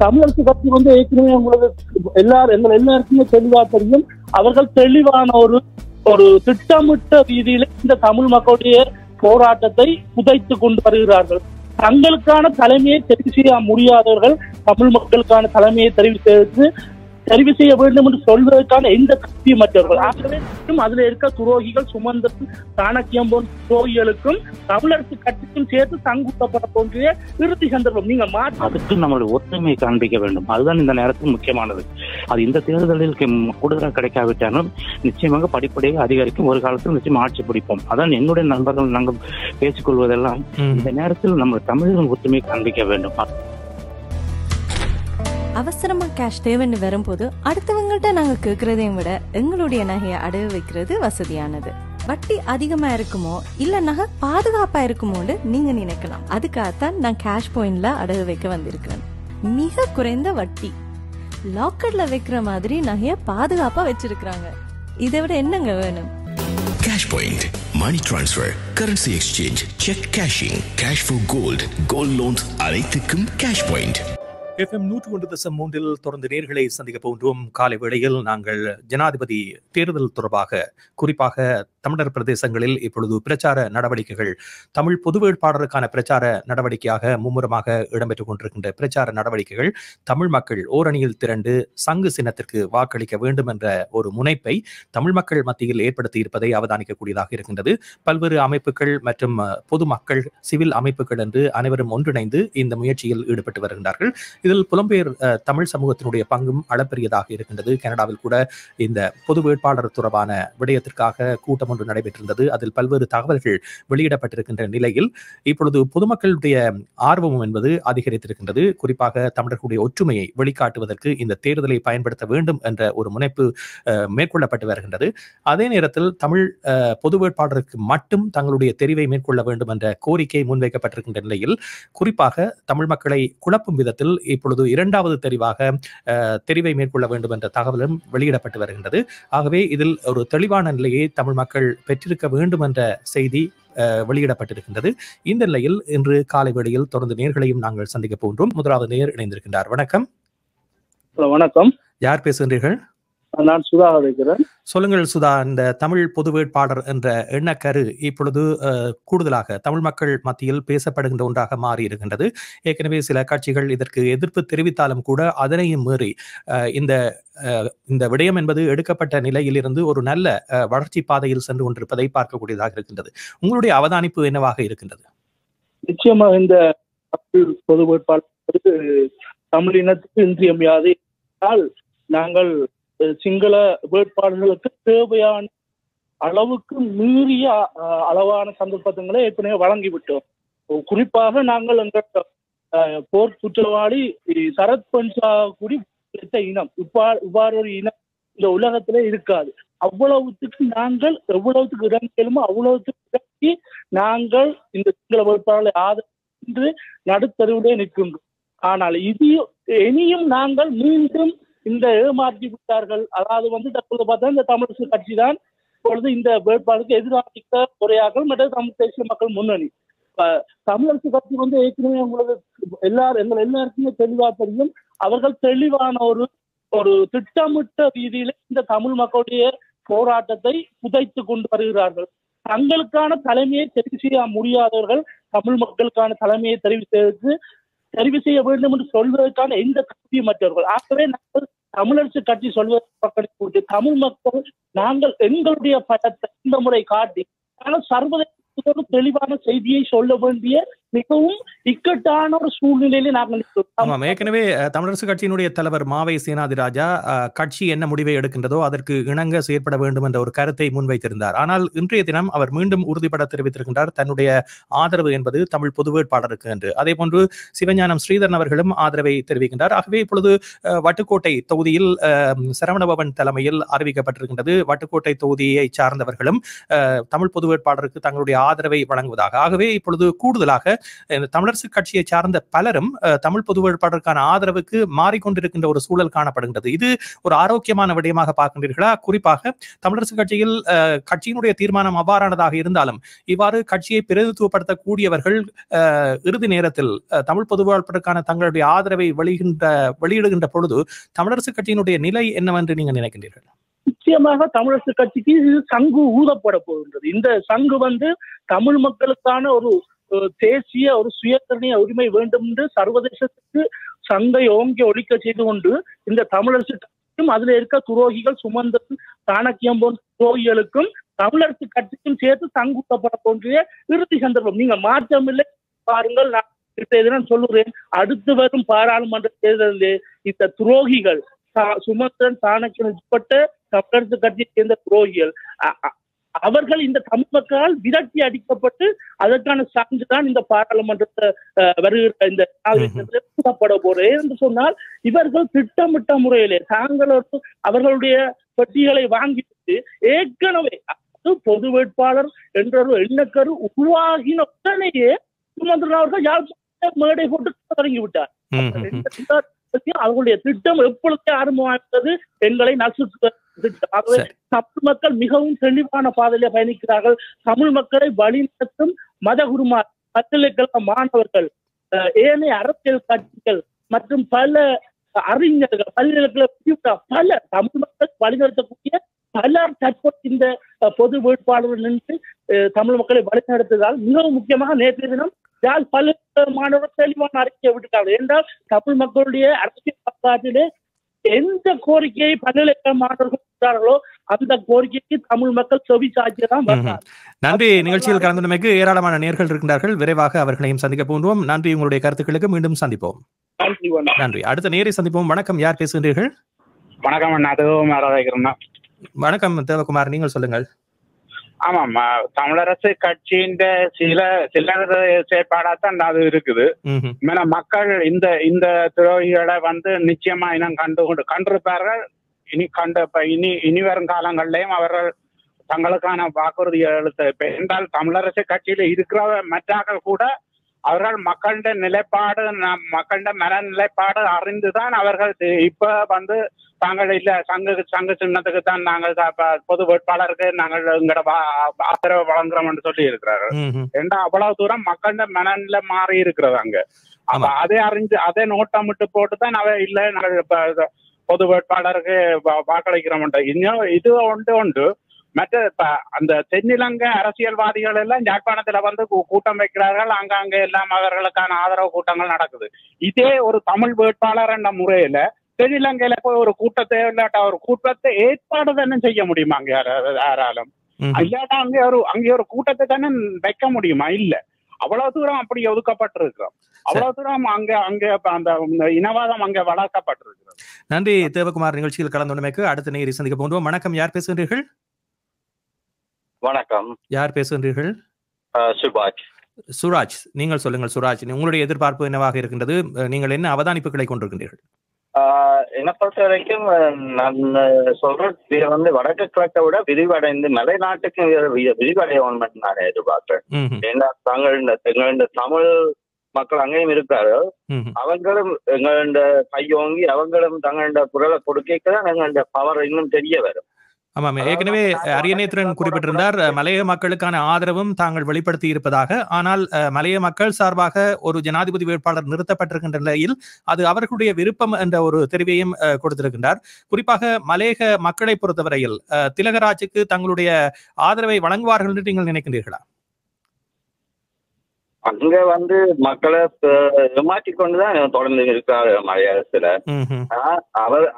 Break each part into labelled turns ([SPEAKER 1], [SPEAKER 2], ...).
[SPEAKER 1] தமிழரசு கட்சி ஏற்கனவே உங்களுக்கு எல்லாருக்குமே தெளிவா தெரியும். அவர்கள் தெளிவான ஒரு திட்டமிட்ட ரீதியில இந்த தமிழ் மக்களுடைய போராட்டத்தை புதைத்து கொண்டு வருகிறார்கள். தங்களுக்கான தலைமையை தெரிவு செய்ய முடியாதவர்கள் தமிழ் மக்களுக்கான தலைமையை தெரிவு செய்ய வேண்டும் என்று சொல்வதற்கான எந்த கட்சியும் மற்றவர்கள். ஆகவே அதுல இருக்க துரோகிகள் சுமந்திரன் சாணக்கியம் போன்ற துரோகிகளுக்கும் தமிழரசு கட்சிக்கும் சேர்த்து தங்குத்தப்பட போன்ற இறுதி சந்தர்ப்பம் நீங்க
[SPEAKER 2] அதுக்கு நம்மளுடைய ஒற்றுமையை காண்பிக்க வேண்டும். அதுதான் இந்த நேரத்தில் முக்கியமானது. அது இந்த தேர்தலில் கூடுதலாக கிடைக்காவிட்டாலும் நிச்சயமாக படிப்படியாக அதிகரிக்கும். ஒரு காலத்தில் நிச்சயம் ஆட்சி பிடிப்போம். அதான் என்னுடைய நண்பர்கள் நாங்கள் பேசிக்கொள்வதெல்லாம் இந்த நேரத்தில் நம்ம தமிழர்கள் ஒற்றுமையை காண்பிக்க வேண்டும்.
[SPEAKER 3] அவசரமா கேஷ் தேவைன்னு வரும்போது அடுத்தவங்கள்ட்ட நாங்க கேட்கறதையும் விட எங்களுடைய நகையை அடகு வைக்கிறது வசதியானது. வட்டி அதிகமா இருக்குமோ இல்ல நகை பாதுகாப்பா இருக்குமோன்னு நீங்க நினைக்கலாம். அதுக்காகத்தான் நான் கேஷ் பாயிண்ட்ல அடகு வைக்க வந்திருக்கிறேன். மிக குறைந்த வட்டி, லாக்கர்ல வைக்கிற மாதிரி நகைய பாதுகாப்பா வச்சிருக்காங்க. இதை விட என்னங்க வேணும்?
[SPEAKER 4] Cash Point, money transfer, currency exchange, check cashing, cash for gold, gold loans அனைத்துக்கும் Cash Point.
[SPEAKER 5] FM 101.3 தொடர்ந்து நேர்களை சந்திக்க போன்றோம். காலை வேளையில் நாங்கள் ஜனாதிபதி தேர்தல் தொடர்பாக குறிப்பாக தமிழர் பிரதேசங்களில் இப்பொழுது பிரச்சார நடவடிக்கைகள், தமிழ் பொது வேட்பாளருக்கான பிரச்சார நடவடிக்கையாக மும்முரமாக இடம்பெற்றுக் கொண்டிருக்கின்ற பிரச்சார நடவடிக்கைகள், தமிழ் மக்கள் ஓரணியில் திரண்டு சங்கு சின்னத்திற்கு வாக்களிக்க வேண்டும் என்ற ஒரு முனைப்பை தமிழ் மக்கள் மத்தியில் ஏற்படுத்தி இருப்பதை அவதானிக்கக்கூடியதாக இருக்கின்றது. பல்வேறு அமைப்புகள் மற்றும் பொதுமக்கள், சிவில் அமைப்புகள் என்று அனைவரும் ஒன்றிணைந்து இந்த முயற்சியில் ஈடுபட்டு வருகின்றார்கள். இதில் புலம்பெயர் தமிழ் சமூகத்தினுடைய பங்கும் அளப்பரியதாக இருக்கின்றது. கனடாவில் கூட இந்த பொது வேட்பாளர் தொடர்பான விடயத்திற்காக கூட்டம் ஒன்று நடைபெற்றிருந்தது. அதில் பல்வேறு தகவல்கள் வெளியிடப்பட்டிருக்கின்ற நிலையில் இப்பொழுது பொதுமக்களுடைய ஆர்வம் என்பது அதிகரித்திருக்கின்றது. குறிப்பாக தமிழர்களுடைய ஒற்றுமையை வெளிக்காட்டுவதற்கு இந்த தேர்தலை பயன்படுத்த வேண்டும் என்ற ஒரு முனைப்பு மேற்கொள்ளப்பட்டு வருகின்றது. அதே நேரத்தில் தமிழ் பொது வேட்பாளருக்கு மட்டும் தங்களுடைய தெரிவை மேற்கொள்ள வேண்டும் என்ற கோரிக்கை முன்வைக்கப்பட்டிருக்கின்ற நிலையில் குறிப்பாக தமிழ் மக்களை குழப்பும் விதத்தில் இப்பொழுது இரண்டாவது தெரிவை மேற்கொள்ள வேண்டும் என்ற தகவலும் வெளியிடப்பட்டு வருகின்றது. ஆகவே இதில் ஒரு தெளிவான நிலையை தமிழ் மக்கள் பெற்றிருக்க வேண்டும் என்ற செய்தி வெளியிடப்பட்டிருக்கின்றது. இந்த நிலையில் இன்று காலை வேளையில் தொடர்ந்து நேர்களையும் நாங்கள் சந்திக்க போன்றோம். முதலாவது நேர் இணைந்திருக்கின்றார். வணக்கம்.
[SPEAKER 1] வணக்கம்.
[SPEAKER 5] யார் பேசுகின்றீர்கள்?
[SPEAKER 1] நான் சுதா இருக்கிறேன்.
[SPEAKER 5] சொல்லுங்கள் சுதா, இந்த தமிழ் பொது வேட்பாளர் என்ற எண்ணக்கரு இப்பொழுது கூடுதலாக தமிழ் மக்கள் மத்தியில் பேசப்படுகின்ற ஒன்றாக மாறி இருக்கின்றது. ஏற்கனவே சில கட்சிகள் இதற்கு எதிர்ப்பு தெரிவித்தாலும் கூட அதனையும் மீறி இந்த விடயம் என்பது எடுக்கப்பட்ட நிலையிலிருந்து ஒரு நல்ல வளர்ச்சி பாதையில் சென்று கொண்டிருப்பதை பார்க்கக்கூடியதாக இருக்கின்றது. உங்களுடைய அவதானிப்பு என்னவாக இருக்கின்றது?
[SPEAKER 1] நிச்சயமாக இந்த பொது வேட்பாளர் தமிழ் இனத்துக்கு இன்றியமையாது. நாங்கள் சிங்கள வேட்பாளர்களுக்கு தேவையான அளவுக்கு மீறிய அளவான சந்தர்ப்பங்களை ஏற்கனவே வழங்கிவிட்டோம். குறிப்பாக நாங்கள் எங்கள் போர் குற்றவாளி சரத் பன்சா கூடி இனம் இவ்வாறு ஒரு இனம் இந்த உலகத்திலே இருக்காது. அவ்வளவுக்கு நாங்கள் எவ்வளவுக்கு இறங்கியலுமோ அவ்வளவுக்கு இறக்கி நாங்கள் இந்த சிங்கள வேட்பாளர்களை ஆதரித்து நடுத்தருவிலே நிற்கின்றோம். ஆனால் இது இனியும் நாங்கள் மீண்டும் இந்த ஏமாற்றி விட்டார்கள். அதாவது தற்போது பார்த்தா இந்த தமிழரசு கட்சி தான் இப்பொழுது இந்த வேட்பாளருக்கு எதிராக உரையாக்கள் மற்றும் தமிழ் தேசிய மக்கள் முன்னணி. தமிழரசு கட்சி ஏற்கனவே உங்களுக்கு எல்லாருக்குமே தெளிவா தெரியும். அவர்கள் தெளிவான ஒரு திட்டமிட்ட ரீதியில இந்த தமிழ் மக்களுடைய போராட்டத்தை புதைத்து கொண்டு வருகிறார்கள். தங்களுக்கான தலைமையை தெரிவு செய்ய முடியாதவர்கள் தமிழ் மக்களுக்கான தலைமையை தெரிவு செய்ய வேண்டும் என்று சொல்வதற்கான எந்த கட்சியும் மற்றவர்கள். ஆகவே நாங்கள் தமிழரசு கட்சி சொல்வதற்கு தமிழ் மக்கள் நாங்கள் எங்களுடைய படத்தை இந்த முறை காட்டி ஆனால் சர்வதேச தெளிவான செய்தியை சொல்ல வேண்டிய மிகவும் இக்கட்டான ஒரு சூழ்நிலையில நாங்கள்
[SPEAKER 5] ஏற்கனவே தமிழரசு கட்சியினுடைய தலைவர் மாவை சேனாதிராஜா கட்சி என்ன முடிவை எடுக்கின்றதோ அதற்கு இணங்க செயற்பட வேண்டும் என்ற ஒரு கருத்தை முன்வைத்திருந்தார். ஆனால் இன்றைய தினம் அவர் மீண்டும் உறுதிப்பட தெரிவித்திருக்கின்றார் தன்னுடைய ஆதரவு என்பது தமிழ் பொது வேட்பாளருக்கு என்று. அதே போன்று சிவஞானம் ஸ்ரீதரன் அவர்களும் ஆதரவை தெரிவிக்கின்றார். ஆகவே இப்பொழுது வட்டுக்கோட்டை தொகுதியில் சரவணபவன் தலைமையில் அறிவிக்கப்பட்டிருக்கின்றது. வட்டுக்கோட்டை தொகுதியை சார்ந்தவர்களும் தமிழ் பொது வேட்பாளருக்கு தங்களுடைய ஆதரவை வழங்குவதாக. ஆகவே இப்பொழுது கூடுதலாக தமிழரசு கட்சியை சார்ந்த பலரும் தமிழ் பொது வேட்பாளருக்கான ஆதரவுக்கு மாறிக்கொண்டிருக்கின்ற ஒரு சூழல் காணப்படுகின்றது. இது ஒரு ஆரோக்கியமான விடயமாக பார்க்கின்றீர்களா? குறிப்பாக தமிழரசு கட்சியில் கட்சியினுடைய தீர்மானம் அவ்வாறானதாக இருந்தாலும் இவ்வாறு கட்சியை பிரதிநிதித்துவப்படுத்தக்கூடியவர்கள் இறுதி நேரத்தில் தமிழ் பொது வேட்பாளருக்கான தங்களுடைய ஆதரவை வெளியிடுகின்ற பொழுது தமிழரசு கட்சியினுடைய நிலை என்னவென்று நீங்க நினைக்கின்றீர்கள்?
[SPEAKER 1] நிச்சயமாக தமிழரசு கட்சிக்கு இது சங்கு ஊதப்பட போகின்றது. இந்த சங்கு தமிழ் மக்களுக்கான ஒரு தேசிய ஒரு சுயநிர்ணய உரிமை வேண்டும் என்று சர்வதேசத்துக்கு சங்கை ஓங்கி ஒழிக்க செய்து கொண்டு இந்த தமிழரசு கட்சிக்கும் அதுல இருக்க துரோகிகள் சுமந்தன் சாணக்கியம் போன்ற துரோகிகளுக்கும் தமிழரசு கட்சிக்கும் சேர்த்து சங்கு ஊதப்பட போன்ற இறுதி சந்தர்ப்பம். நீங்க மாற்றமில்லை பாருங்கள், நான் சொல்லுறேன், அடுத்து வரும் பாராளுமன்ற தேர்தலில் இந்த துரோகிகள் சுமந்திரன் சாணக்கியன் உட்பட்ட தமிழரசு கட்சியை சேர்ந்த துரோகிகள் அவர்கள் இந்த தமிழ் மக்களால் விரட்டி அடிக்கப்பட்டு அதற்கான சான்றுதான் இந்த பாராளுமன்றத்தை வருகிற இந்த கூடப்பட போறே என்று சொன்னால் இவர்கள் திட்டமிட்ட முறையிலே தாங்களோடு அவர்களுடைய பெட்டிகளை வாங்கிவிட்டு ஏற்கனவே பொது வேட்பாளர் என்ற ஒரு எண்ணக்கரு உருவாகின உடனேயே சுமந்திரன் அவர்கள் யாழ் மேடை போட்டு தொடங்கிவிட்டார். அவர்களுடைய திட்டம் எப்பொழுதே ஆரம்பமானது எங்களை நசுக்க திட்டம். தமிழ் மக்கள் மிகவும் தெளிவான பாதையிலே பயணிக்கிறார்கள். தமிழ் மக்களை வழிநடத்தும் மதகுருமார், பல்கலைக்கழக மாணவர்கள், ஏனைய அரசியல் கட்சிகள் மற்றும் பல அறிஞர்கள், பல்கலைக்கழக பல தமிழ் மக்கள் வழிநடத்தக்கூடிய பலர் தற்போது இந்த பொது வேட்பாளர்கள் நின்று தமிழ் மக்களை வழிநடத்துவதால் மிகவும் முக்கியமாக நேற்றைய தினம் யாழ் பல்கலைக்கழக மாணவர்கள் தெளிவான அறிக்கையை விட்டுட்டார்கள். என்றால் தமிழ் மக்களுடைய அரசியல் வரலாற்றிலே எந்த கோரிக்கையை பல்கலைக்கழக மாணவர்கள் விட்டார்களோ அந்த கோரிக்கைக்கு தமிழ் மக்கள் செவி சாய்ச்சிதான் வந்தார்.
[SPEAKER 5] நன்றி. நிகழ்ச்சியில் கலந்துள்ளமைக்கு ஏராளமான நேயர்கள் இருக்கின்றார்கள். விரைவாக அவர்களையும் சந்திக்க போன்றோம். நன்றி. உங்களுடைய கருத்துக்களுக்கு மீண்டும் சந்திப்போம். நன்றி. அடுத்த நேரை சந்திப்போம். வணக்கம், யார் பேசுகின்றீர்கள்?
[SPEAKER 6] வணக்கம்,
[SPEAKER 5] வணக்கம் தேவகுமார், நீங்கள் சொல்லுங்கள்.
[SPEAKER 6] ஆமாம், தமிழரசு கட்சியின் சில செயற்பாடாத்தான் அது இருக்குது. மக்கள் இந்த துரோகிகளை நிச்சயமா இனம் கண்டிருப்பார்கள். இனி வரும் காலங்களிலையும் அவர்கள் தங்களுக்கான வாக்குறுதி என்றால் தமிழரசு கட்சியில இருக்கிற மற்றாக்கள் கூட அவர்கள் மக்களோட நிலைப்பாடு மக்களோட மனநிலைப்பாடு அறிந்துதான் அவர்கள் இப்ப தாங்கள் இல்ல சங்க சின்னத்துக்கு தான் நாங்கள் பொது வேட்பாளருக்கு நாங்கள் எங்களோட ஆதரவு வழங்குறோம் என்று சொல்லி இருக்கிறார்கள். ஏண்டா அவ்வளவு தூரம் மக்களோட மனநிலை மாறி இருக்கிறது அங்க. அப்ப அதை அறிஞ்சு அதை நோட்டமிட்டு போட்டுதான் அவ இல்ல நாங்கள் பொது வேட்பாளருக்கு வாக்களிக்கிறோம். இன்னும் இது ஒன்று மற்ற அந்த தென்னிலங்கை அரசியல்வாதிகள் எல்லாம் யாழ்ப்பாணத்துல கூட்டம் வைக்கிறார்கள். அங்கங்க எல்லாம் அவர்களுக்கான ஆதரவு கூட்டங்கள் நடக்குது. இதே ஒரு தமிழ் வேட்பாளர் என்ற முறையில தென்னிலங்கையில போய் ஒரு கூட்டத்தை இல்லாட்டா ஒரு கூட்டத்தை ஏற்பாடு தானே செய்ய முடியுமா? அங்க யாராலும் இல்லாட்டா அங்கே ஒரு கூட்டத்தை தானே வைக்க முடியுமா? இல்ல, அவ்வளவு தூரம் அப்படி ஒதுக்கப்பட்டிருக்கிறோம். அவ்வளவு தூரம் அங்க அந்த இனவாதம் அங்க வளர்க்கப்பட்டிருக்கிறது.
[SPEAKER 5] நன்றி தேவகுமார். நிகழ்ச்சியில் கலந்துள்ளமைக்கு அடுத்த நேயரை சந்திக்க போன்றோம். வணக்கம், யார் பேசுகின்றீர்கள்?
[SPEAKER 7] வணக்கம், யார் பேசுகின்றீர்கள்? சுராஜ்.
[SPEAKER 5] சுராஜ், நீங்கள் சொல்லுங்கள். சுராஜ், உங்களுடைய எதிர்பார்ப்பு என்னவாக இருக்கின்றது? நீங்கள் என்ன அவதானிப்புகளை கொண்டிருக்கின்றீர்கள்?
[SPEAKER 7] என்னை பொறுத்த வரைக்கும் நான் சொல்றது வடக்கு கிழக்கை விட விரிவடைந்து மலை நாட்டுக்கு விரிவடைய ஒன்று நான் எதிர்பார்க்கிறேன். ஏன்னா எங்களோட தமிழ் மக்கள் அங்கேயும் இருக்கிறார்கள். அவங்களும் எங்களோட கையோங்கி அவங்களும் தங்களோட குரலை கொடுக்க எங்களோட பவர் இன்னும் தெரிய வரும்.
[SPEAKER 5] ஆமாம், ஏற்கனவே அரியநேத்திரன் குறிப்பிட்டிருந்தார் மலைய மக்களுக்கான ஆதரவும் தாங்கள் வெளிப்படுத்தி இருப்பதாக. ஆனால் மலைய மக்கள் சார்பாக ஒரு ஜனாதிபதி வேட்பாளர் நிறுத்தப்பட்டிருக்கின்ற நிலையில் அது அவர்களுடைய விருப்பம் என்ற ஒரு தெரிவையும் கொடுத்திருக்கின்றார். குறிப்பாக மலையக மக்களை பொறுத்தவரையில் திலகராஜுக்கு தங்களுடைய ஆதரவை வழங்குவார்கள் என்று நீங்கள் நினைக்கின்றீர்களா?
[SPEAKER 7] அங்க மக்களை ஏமாற்றி கொண்டுதான் தொடர்ந்து இருக்கிறார் மலையாளத்துல.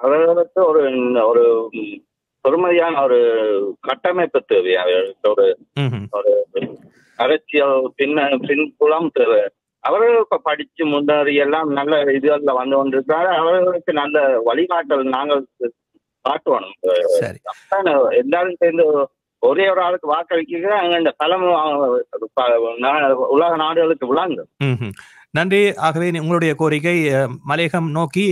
[SPEAKER 7] அவர்களுக்கு ஒரு பொறுமதியான ஒரு கட்டமைப்பு தேவை, ஒரு அரசியல் பின்புலம் தேவை. அவர்கள் இப்ப படிச்சு முன்னேறி எல்லாம் நல்ல இதுல வந்து கொண்டிருக்கிறாங்க. அவர்களுக்கு நல்ல வழிகாட்டல் நாங்கள் காட்டுவோம். எல்லாரும் சேர்ந்து ஒரே ஒரு ஆளுக்கு வாக்களிக்க அங்க இந்த பலம் உலக நாடுகளுக்கு விளங்கும்.
[SPEAKER 5] நன்றி. ஆகவே உங்களுடைய கோரிக்கை மலையகம் நோக்கி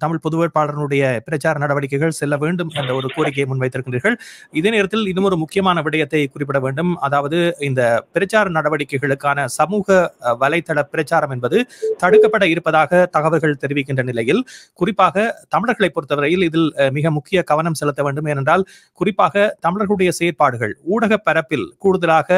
[SPEAKER 5] தமிழ் பொது வேட்பாளருடைய பிரச்சார நடவடிக்கைகள் செல்ல வேண்டும் என்ற ஒரு கோரிக்கையை முன்வைத்திருக்கின்றீர்கள். இதே நேரத்தில் இன்னும் ஒரு முக்கியமான விடயத்தை குறிப்பிட வேண்டும். அதாவது இந்த பிரச்சார நடவடிக்கைகளுக்கான சமூக வலைத்தள பிரச்சாரம் என்பது தடுக்கப்பட இருப்பதாக தகவல்கள் தெரிவிக்கின்ற நிலையில், குறிப்பாக தமிழர்களை பொறுத்தவரையில் இதில் மிக முக்கிய கவனம் செலுத்த வேண்டும். ஏனென்றால் குறிப்பாக தமிழர்களுடைய செயற்பாடுகள் ஊடக பரப்பில் கூடுதலாக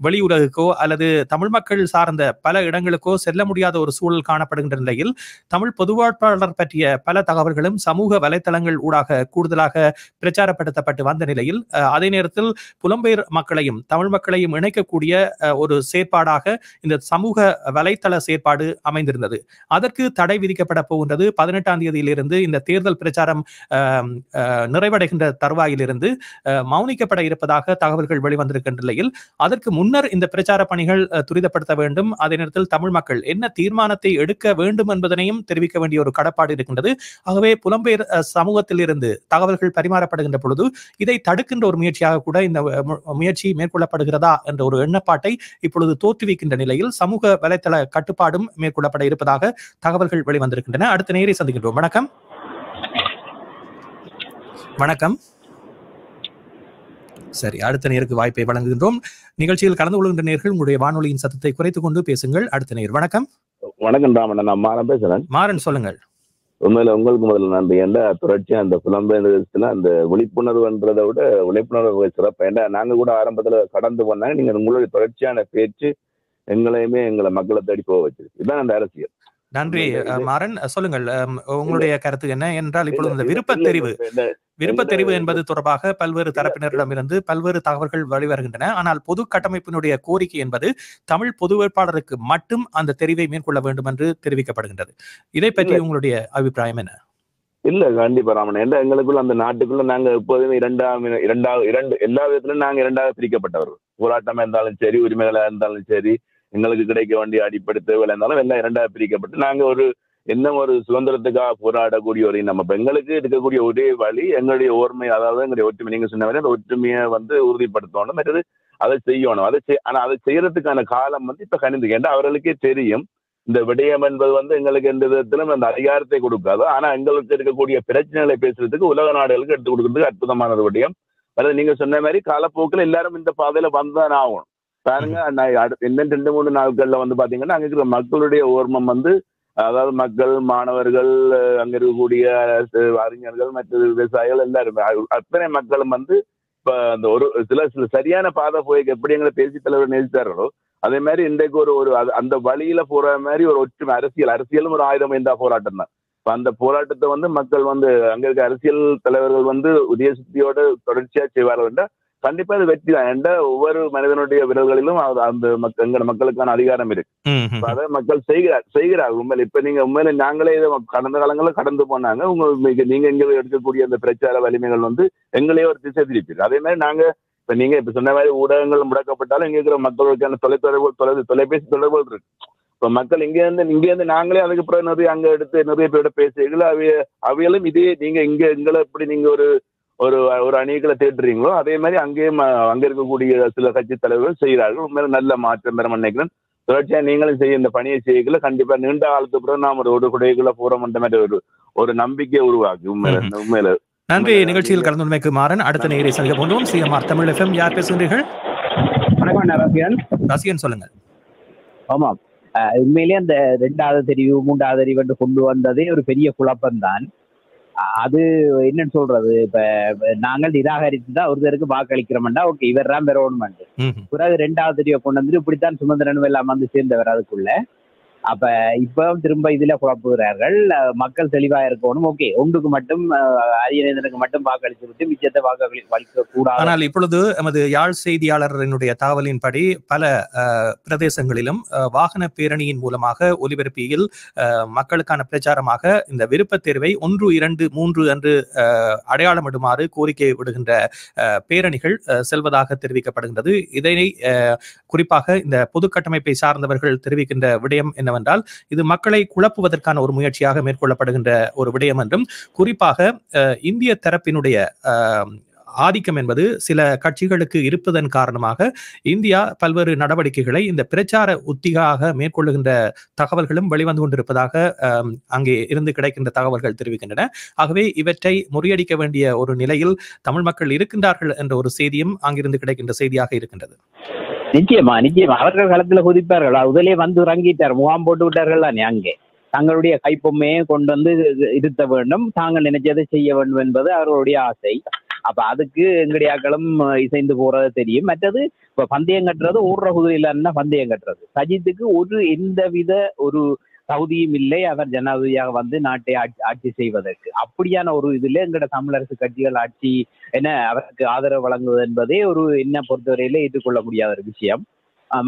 [SPEAKER 5] வெளியுலகுக்கோ அல்லது தமிழ் மக்கள் சார்ந்த பல இடங்களுக்கோ செல்ல முடியாத ஒரு சூழல் காணப்படுகின்ற நிலையில் தமிழ் பொது வேட்பாளர் பற்றிய பல தகவல்களும் சமூக வலைத்தளங்கள் ஊடாக கூடுதலாக பிரச்சாரப்படுத்தப்பட்டு வந்த நிலையில், அதே நேரத்தில் புலம்பெயர் மக்களையும் தமிழ் மக்களையும் இணைக்கக்கூடிய ஒரு செயற்பாடாக இந்த சமூக வலைத்தள செயற்பாடு அமைந்திருந்தது. அதற்கு தடை விதிக்கப்பட போகின்றது. 18ஆம் தேதியிலிருந்து இந்த தேர்தல் பிரச்சாரம் நிறைவடைகின்ற தருவாயிலிருந்து மௌனிக்கப்பட இருப்பதாக தகவல்கள் வெளிவந்திருக்கின்ற நிலையில், அதற்கு முன்னர் இந்த பிரச்சார பணிகள் துரிதப்படுத்த வேண்டும். அதே நேரத்தில் தமிழ் மக்கள் என்ன தீர்மானத்தை எடுக்க வேண்டும் என்பதனையும் தெரிவிக்க வேண்டிய ஒரு கடப்பாடு இருக்கின்றது. ஆகவே புலம்பெயர் சமூகத்தில் இருந்து தகவல்கள் பரிமாறப்படுகின்ற பொழுது இதை தடுக்கின்ற ஒரு முயற்சியாக கூட இந்த முயற்சி மேற்கொள்ளப்படுகிறதா என்ற ஒரு எண்ணப்பாட்டை இப்பொழுது தோற்றுவிக்கின்ற நிலையில் சமூக வலைத்தள கட்டுப்பாடும் மேற்கொள்ளப்பட இருப்பதாக தகவல்கள் வெளிவந்திருக்கின்றன. அடுத்த நேரை சந்திக்கின்றோம். வணக்கம். வணக்கம். சரி, அடுத்த நேருக்கு வாய்ப்பை வழங்குகின்றோம். நிகழ்ச்சியில் கலந்து கொள்கின்ற நேர்கள் உங்களுடைய வானொலியின் சத்தத்தை குறைத்துக் கொண்டு பேசுங்கள். அடுத்த நேர். வணக்கம்.
[SPEAKER 8] வணக்கம் ராமன், நான் மாறன் பேசுறேன்.
[SPEAKER 5] மாறன், சொல்லுங்கள்.
[SPEAKER 8] உண்மையில உங்களுக்கு முதல்ல நன்றி. ஏன்டா தொடர்ச்சியா அந்த புலம்பெயர்ந்ததுல அந்த விழிப்புணர்வுன்றதை விட விழிப்புணர்வு சிறப்பு. ஏன்டா நாங்க கூட ஆரம்பத்துல கடந்து போனாங்க, நீங்க உங்களுடைய தொடர்ச்சியான பேச்சு எங்களையுமே எங்களை மக்களை தேடி போக வச்சிருக்கு. இதுதான் அந்த அரசியல்.
[SPEAKER 5] நன்றி மாறன், சொல்லுங்கள் உங்களுடைய கருத்து என்ன என்றால், இப்பொழுது இந்த விருப்பத்தெரிவு என்பது தொடர்பாக பல்வேறு தரப்பினரிடமிருந்து பல்வேறு தகவல்கள் வெளிவருகின்றன. ஆனால் பொது கட்டமைப்பினுடைய கோரிக்கை என்பது தமிழ் பொது வேட்பாளருக்கு மட்டும் அந்த தெரிவை மேற்கொள்ள வேண்டும் என்று தெரிவிக்கப்படுகின்றது. இதை பற்றி உங்களுடைய அபிப்பிராயம் என்ன?
[SPEAKER 8] இல்ல, கண்டிப்பா ராமன். எங்களுக்குள்ள அந்த நாட்டுக்குள்ள நாங்க எப்போதுமே எல்லா விதத்திலும் நாங்க இரண்டாக பிரிக்கப்பட்டவர்கள். போராட்டமா இருந்தாலும் சரி, உரிமைகளா இருந்தாலும் சரி, எங்களுக்கு கிடைக்க வேண்டிய அடிப்படை தேவையா இருந்தாலும் எல்லாம் இரண்டாக பிரிக்கப்பட்டு நாங்க ஒரு சுதந்திரத்துக்காக போராடக்கூடிய ஒரு நம்ம பெண்களுக்கு இருக்கக்கூடிய ஒரே வழி எங்களுடைய ஓர்மை, அதாவது எங்களுடைய ஒற்றுமை. நீங்க சொன்ன மாதிரி அந்த ஒற்றுமையை உறுதிப்படுத்தணும், மற்றது அதை செய்யணும். ஆனா அதை செய்யறதுக்கான காலம் இப்ப கணிந்து கேட்டா அவர்களுக்கே தெரியும். இந்த விடயம் என்பது எங்களுக்கு எந்த விதத்திலும் அந்த அதிகாரத்தை கொடுக்காது. ஆனா எங்களுக்கு இருக்கக்கூடிய பிரச்சனைகளை பேசுறதுக்கு உலக நாடுகளுக்கு எடுத்து கொடுக்கறதுக்கு அற்புதமானது விடயம். அதாவது நீங்க சொன்ன மாதிரி காலப்போக்கில் எல்லாரும் இந்த பாதையில வந்தான் ஆகணும். பாருங்க, இன்னும் 2-3 நாட்கள்ல பாத்தீங்கன்னா அங்க இருக்கிற மக்களுடைய ஓர்மம் அதாவது மக்கள், மாணவர்கள், அங்க இருக்கக்கூடிய அறிஞர்கள், மற்ற விவசாயிகள் எல்லாருமே அத்தனை மக்களும் இப்ப அந்த சில சரியான பாதை போய் எப்படி எங்களை பேசி தலைவர் நேசித்தார்களோ அதே மாதிரி இன்றைக்கு ஒரு அந்த வழியில போற மாதிரி ஒரு ஒற்றுமை அரசியலும் ஒரு ஆயுதம் என்ற போராட்டம் தான். இப்ப அந்த போராட்டத்தை மக்கள் அங்க இருக்க அரசியல் தலைவர்கள் உதய சக்தியோட தொடர்ச்சியா செய்வார்கள் என்றால் கண்டிப்பா அது வெற்றி தான். என்ற ஒவ்வொரு மனிதனுடைய விரல்களிலும் அந்த மக்களுக்கான அதிகாரம் இருக்கு. அதை மக்கள் செய்கிறார் உண்மையில. இப்ப நீங்க உண்மையில நாங்களே கடந்த காலங்களில் கடந்து போனாங்க. நீங்க எங்க எடுக்கக்கூடிய அந்த பிரச்சார வலிமைகள் எங்களே ஒரு திசை திருப்பி. அதே மாதிரி நாங்க இப்ப நீங்க இப்ப சொன்ன மாதிரி ஊடகங்கள் முடக்கப்பட்டாலும் இங்க இருக்கிற மக்களுக்கான தொலைபேசி தொடர்புகள் இருக்கு. இப்ப மக்கள் இங்க இருந்து நாங்களே அதுக்கு பிறகு நிறைய அங்க எடுத்து நிறைய பேரோட பேசுகிறீங்களோ அவைகளும் இதே நீங்க எங்களை எப்படி நீங்க ஒரு அணிகளை தேடுறீங்களோ அதே மாதிரி அங்கேயும் அங்க இருக்கக்கூடிய சில கட்சி தலைவர்கள் செய்கிறார்கள். உண்மையில நல்ல மாற்றம் பெற நினைக்கிறேன். தொடர்ச்சியா நீங்களும் செய்ய இந்த பணியை செய்யல கண்டிப்பா நீண்ட காலத்துக்கு பிறகு நாம் ஒரு குடைக்குள்ள போறோம் என்ற மாதிரி ஒரு நம்பிக்கையை உருவாக்கி உண்மையில.
[SPEAKER 5] நன்றி. நிகழ்ச்சியில் கலந்து கொண்டமைக்கு மாறன். அடுத்த நேரை சந்திக்க போன்றோம். CMR Tamil FM. யார் பேசுகிறீர்கள்?
[SPEAKER 9] வணக்கம்.
[SPEAKER 5] ரசிகன், சொல்லுங்கள்.
[SPEAKER 9] ஆமாம், உண்மையிலேயே அந்த 2வது தெரிவு 3வது தெரிவு என்று கொண்டு வந்ததே ஒரு பெரிய குழப்பம்தான். அது என்னன்னு சொல்றது, இப்ப நாங்கள் நிராகரித்துதான் ஒருத்தருக்கு வாக்களிக்கிறோம்டா ஓகே இவர் தான் பெறணுமெண்டு. பிறகு 2வது தெரிவை கொண்டு வந்துட்டு இப்படித்தான் சுமந்திரன் எல்லாம் சேர்ந்தவர் அதுக்குள்ள. அப்ப இப்ப திரும்ப இதுல குழப்புகிறார்கள். மக்கள் தெளிவா இருக்கணும். ஓகே, ஒன்றுக்கு மட்டும் அரியநேந்தனுக்கு மட்டும் வாக்களித்து விட்டு மிச்சத்தை வாக்களிக்க கூடாது.
[SPEAKER 5] ஆனால் இப்பொழுது எமது யாழ் செய்தியாளரினுடைய தகவலின்படி பல பிரதேசங்களிலும் வாகன பேரணியின் மூலமாக ஒலிபரப்பியில் மக்களுக்கான பிரச்சாரமாக இந்த விருப்பத் தேர்வை 1, 2, 3 என்று அடையாளமிடுமாறு கோரிக்கை விடுகின்ற பேரணிகள் செல்வதாக தெரிவிக்கப்படுகின்றது. இதனை குறிப்பாக இந்த பொது கட்டமைப்பை சார்ந்தவர்கள் தெரிவிக்கின்ற விடயம் என்னவென்றால், இது மக்களை குழப்புவதற்கான ஒரு முயற்சியாக மேற்கொள்ளப்படுகின்ற ஒரு விடயம் என்றும், குறிப்பாக இந்திய தரப்பினுடைய ஆதிக்கம் என்பது சில கட்சிகளுக்கு இருப்பதன் காரணமாக இந்தியா பல்வேறு நடவடிக்கைகளை இந்த பிரச்சார உத்தியாக மேற்கொள்ளுகின்ற தகவல்களும் வெளிவந்து கொண்டிருப்பதாக அங்கே இருந்து கிடைக்கின்ற தகவல்கள் தெரிவிக்கின்றன. ஆகவே இவற்றை முறியடிக்க வேண்டிய ஒரு நிலையில் தமிழ் மக்கள் இருக்கின்றார்கள் என்ற ஒரு செய்தியும் அங்கிருந்து கிடைக்கின்ற செய்தியாக இருக்கின்றது.
[SPEAKER 9] நிச்சயமா அவர்கள் களத்துல குதிப்பார்கள். முதலே வந்து இறங்கிட்டார், முகாம் போட்டு விட்டார்கள் தானே. அங்கே தங்களுடைய கைப்பொம்மையை கொண்டு வந்து இருத்த வேண்டும், தாங்கள் நினைச்சதை செய்ய வேண்டும் என்பது அவர்களுடைய ஆசை. அப்ப அதுக்கு எங்கடியாக்களும் இசைந்து போறது தெரியும். மற்றது இப்ப பந்தயம் கட்டுறது ஓடுற குதிரையில பந்தயம் கட்டுறது. சஜித்துக்கு எந்தவித ஒரு தகுதியும் இல்லை அவர் ஜனாதிபதியாக வந்து நாட்டை ஆட்சி செய்வதற்கு. அப்படியான ஒரு இதுல எங்கட தமிழரசு கட்சிகள் ஆட்சி அவருக்கு ஆதரவு வழங்குவது என்பதே ஒரு என்ன பொறுத்தவரையில ஏற்றுக்கொள்ள முடியாத ஒரு விஷயம்.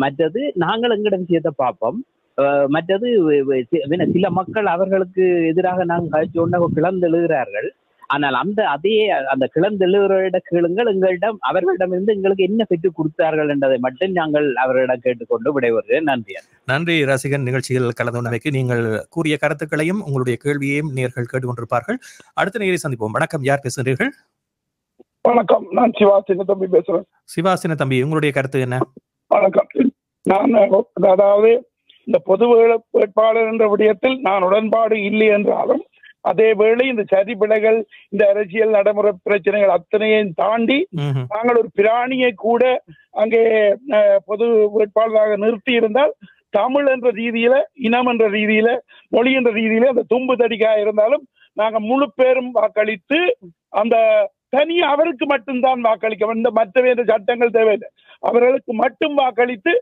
[SPEAKER 9] மற்றது நாங்கள் எங்கட விஷயத்தை பார்ப்போம். மற்றது சில மக்கள் அவர்களுக்கு எதிராக நாங்கள் கழிச்சோன்னா கிளந்தெழுகிறார்கள். ஆனால் அந்த கிளந்தெழுகிற கேளுங்கள், எங்களிடம் அவர்களிடமிருந்து எங்களுக்கு என்ன பெற்றுக் கொடுத்தார்கள் என்பதை மட்டும் நாங்கள் அவர்களிடம் கேட்டுக்கொண்டு விடைபெறுகிறேன்.
[SPEAKER 5] நன்றி ரசிகன். நிகழ்ச்சியில் கலந்து கொண்டமைக்கு நீங்கள் கூறிய கருத்துக்களையும் உங்களுடைய கேள்வியையும் நேர்கள் கேட்டுக்கொண்டிருப்பார்கள். அடுத்த நேரை சந்திப்போம். வணக்கம், யார் பேசுகிறீர்கள்?
[SPEAKER 10] வணக்கம், நான் சிவாசின தம்பி பேசுறேன்.
[SPEAKER 5] சிவாசின தம்பி, உங்களுடைய கருத்து என்ன?
[SPEAKER 10] வணக்கம். நான் அதாவது இந்த பொது வேட்பாளர் என்ற விடயத்தில் நான் உடன்பாடு இல்லை என்றாலும் அதே வேளை இந்த சதி பிழைகள், இந்த அரசியல் நடைமுறை பிரச்சனைகள் அத்தனையும் தாண்டி நாங்கள் ஒரு பிராணியை கூட அங்கே பொது வேட்பாளராக நிறுத்தி இருந்தால் தமிழ் என்ற ரீதியில, இனம் என்ற ரீதியில, மொழி என்ற ரீதியில அந்த தும்பு தடிக்காக இருந்தாலும் நாங்க முழு பேரும் வாக்களித்து அந்த தனி அவருக்கு மட்டும்தான் வாக்களிக்க வேண்டும். மற்ற சட்டங்கள் தேவையில்லை, அவர்களுக்கு மட்டும் வாக்களித்து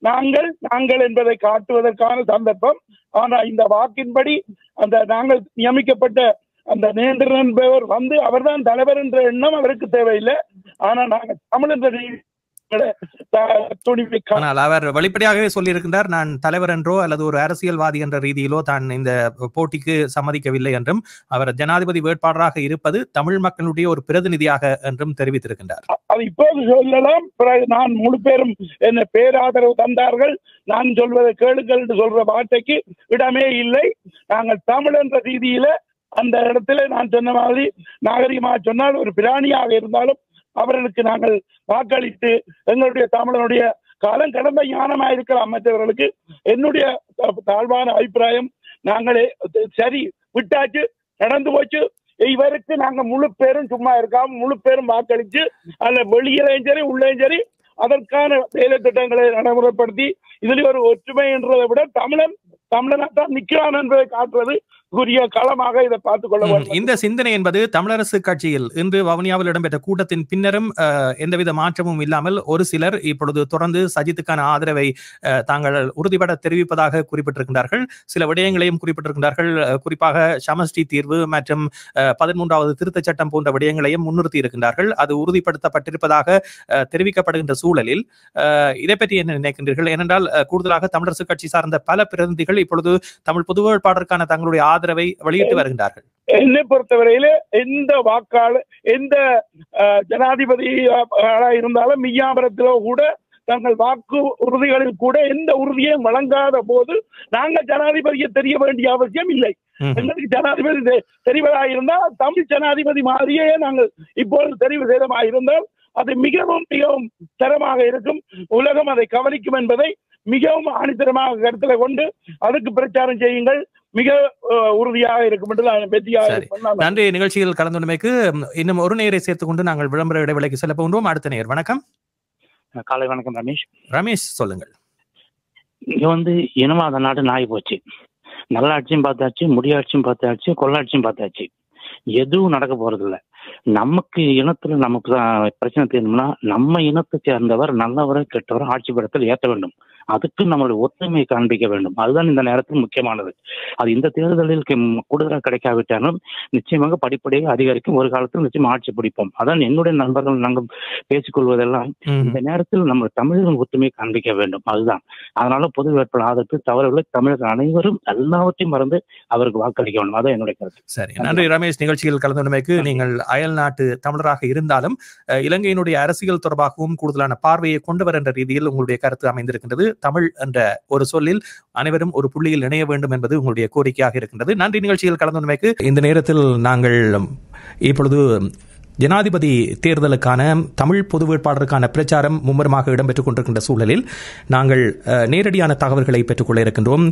[SPEAKER 10] நாங்கள் என்பதை காட்டுவதற்கான சந்தர்ப்பம். ஆனா இந்த வாக்கின்படி அந்த நாங்கள் நியமிக்கப்பட்ட அந்த நேந்திரன் என்பவர் வந்து அவர்தான் தலைவர் என்ற எண்ணம் அவருக்கு தேவையில்லை. ஆனா நாங்கள் தமிழ் என்ற
[SPEAKER 5] ஆனால் அவர் வெளிப்படையாகவே சொல்லியிருக்கின்றார், நான் தலைவர் என்றோ அல்லது ஒரு அரசியல்வாதி என்ற ரீதியிலோ தான் இந்த போட்டிக்கு சம்மதிக்கவில்லை என்றும், அவர் ஜனாதிபதி வேட்பாளராக இருப்பது தமிழ் மக்களுடைய ஒரு பிரதிநிதியாக என்றும் தெரிவித்திருக்கின்றார்.
[SPEAKER 10] அது இப்போது சொல்லலாம். நான் முழு பேரும் என்ன பேராதரவு தந்தார்கள், நான் சொல்வதை கேளுங்கள் என்று சொல்ற வார்த்தைக்கு இடமே இல்லை. நாங்கள் தமிழ் என்ற ரீதியில அந்த இடத்துல நான் சொன்ன மாதிரி நாகரிகமாக சொன்னால் ஒரு பிராணியாக இருந்தாலும் அவர்களுக்கு நாங்கள் வாக்களித்து எங்களுடைய தமிழனுடைய காலம் கடந்த ஞானமா இருக்கலாம். மற்றவர்களுக்கு என்னுடைய தாழ்வான அபிப்பிராயம், நாங்களே சரி விட்டாச்சு, நடந்து போச்சு, இவருக்கு நாங்க முழு பேரும் சும்மா இருக்காம முழு பேரும் வாக்களிச்சு அல்ல வெளியிலையும் சரி உள்ளேயும் சரி அதற்கான வேலை திட்டங்களை நடைமுறைப்படுத்தி இதுல ஒரு ஒற்றுமை என்றதை விட தமிழனாத்தான் நிற்கிறான் என்பதை காட்டுறது உரிய களமாக இதை பார்த்துக் கொள்ள வேண்டும்.
[SPEAKER 5] இந்த சிந்தனை என்பது தமிழரசு கட்சியில் இன்று வவுனியாவில் இடம்பெற்ற கூட்டத்தின் பின்னரும் எந்தவித மாற்றமும் இல்லாமல் ஒரு சிலர் இப்பொழுது தொடர்ந்து சஜித்துக்கான ஆதரவை தாங்கள் உறுதிபட தெரிவிப்பதாக குறிப்பிட்டிருக்கின்றார்கள். சில விடயங்களையும் குறிப்பிட்டிருக்கின்றார்கள். குறிப்பாக சமஷ்டி தீர்வு மற்றும் 13வது திருத்தச் சட்டம் போன்ற விடயங்களையும் முன்னிறுத்தி இருக்கின்றார்கள். அது உறுதிப்படுத்தப்பட்டிருப்பதாக தெரிவிக்கப்படுகின்ற சூழலில் இதை பற்றி என்ன நினைக்கின்றீர்கள்? ஏனென்றால் கூடுதலாக தமிழரசு கட்சி சார்ந்த பல பிரதிநிதிகள் இப்பொழுது தமிழ் பொது வேட்பாளருக்கான தங்களுடைய ஆதரவை வெளியிட்டு வருகின்றார்கள்.
[SPEAKER 10] என்னை பொறுத்தவரையில எந்த வாக்காளர் எந்த ஜனாதிபதி இருந்தாலும் மியாபுரத்திலோ கூட தங்கள் வாக்கு உறுதிகளில் கூட எந்த உறுதியையும் வழங்காத போது நாங்கள் ஜனாதிபதியை தெரிய வேண்டிய அவசியம் இல்லை. எங்களுக்கு ஜனாதிபதி தெரிவதாக இருந்தால் தமிழ் ஜனாதிபதி மாதிரியே நாங்கள் இப்பொழுது தெரிவு செய்தமாக இருந்தால் அது மிகவும் மிகவும் தரமாக இருக்கும். உலகம் அதை கவனிக்கும் என்பதை மிகவும் ஆணித்தரமாக கருத்தில் கொண்டு அதுக்கு பிரச்சாரம் செய்யுங்கள், மிக உறுதியாக இருக்கும் என்று நான் வெற்றியாக.
[SPEAKER 5] நன்றி. நிகழ்ச்சியில் கலந்து கொண்டமைக்கு இன்னும் ஒரு நேரை சேர்த்துக் கொண்டு நாங்கள் விளம்பர இடைவேளைக்கு செல்ல போன்றோம். அடுத்த நேர். வணக்கம்.
[SPEAKER 2] காலை வணக்கம் ரமேஷ்.
[SPEAKER 5] ரமேஷ் சொல்லுங்கள்.
[SPEAKER 2] இங்க இனவாத நாடு நாய் போச்சு. நல்லாட்சியும் பார்த்தாச்சு, முடியாட்சியும் பார்த்தாச்சு, கொள்ளாட்சியும் பார்த்தாச்சு. எதுவும் நடக்க போறது இல்லை. நமக்கு இனத்துல நமக்கு பிரச்சனை தெரியணும்னா நம்ம இனத்தை சேர்ந்தவர் நல்லவரை கெட்டவரை ஆட்சி படத்தில் ஏற்ற வேண்டும். அதுக்கு நம்மளுடைய ஒற்றுமையை காண்பிக்க வேண்டும். அதுதான் இந்த நேரத்தில் முக்கியமானது. அது இந்த தேர்தலில் கூடுதலாக கிடைக்காவிட்டாலும் நிச்சயமாக படிப்படியாக அதிகரிக்கும். ஒரு காலத்தில் நிச்சயம் ஆட்சி பிடிப்போம். அதான் என்னுடைய நண்பர்கள் நாங்கள் பேசிக்கொள்வதெல்லாம் இந்த நேரத்தில் நம்ம தமிழர்கள் ஒற்றுமையை காண்பிக்க வேண்டும். அதுதான். அதனால பொது வேட்பாளர் ஆதரவு தவறுகளை தமிழர்கள் அனைவரும் எல்லாவற்றையும் மறந்து அவருக்கு வாக்களிக்க வேண்டும். அதான் என்னுடைய கருத்து.
[SPEAKER 5] சரி, நன்றி ரமேஷ். நிகழ்ச்சியில் கலந்து கொண்டமைக்கு நீங்கள் அயல் நாட்டு தமிழராக இருந்தாலும் இலங்கையினுடைய அரசியல் தொடர்பாகவும் கூடுதலான பார்வையை கொண்டவர் என்ற ரீதியில் உங்களுடைய கருத்து அமைந்திருக்கின்றது. தமிழ் என்ற ஒரு சொல்லில் அனைவரும் ஒரு புள்ளியில் இணைய வேண்டும் என்பது உங்களுடைய கோரிக்கையாக இருக்கின்றது. நன்றி. நிகழ்ச்சியில் கலந்து கொண்டமைக்கு. இந்த நேரத்தில் நாங்கள் இப்பொழுது ஜனாதிபதி தேர்தலுக்கான தமிழ் பொது வேட்பாளருக்கான பிரச்சாரம் மும்முரமாக இடம்பெற்றுக் கொண்டிருக்கின்ற சூழலில் நாங்கள் நேரடியான தகவல்களை பெற்றுக்கொள்ள இருக்கின்றோம்.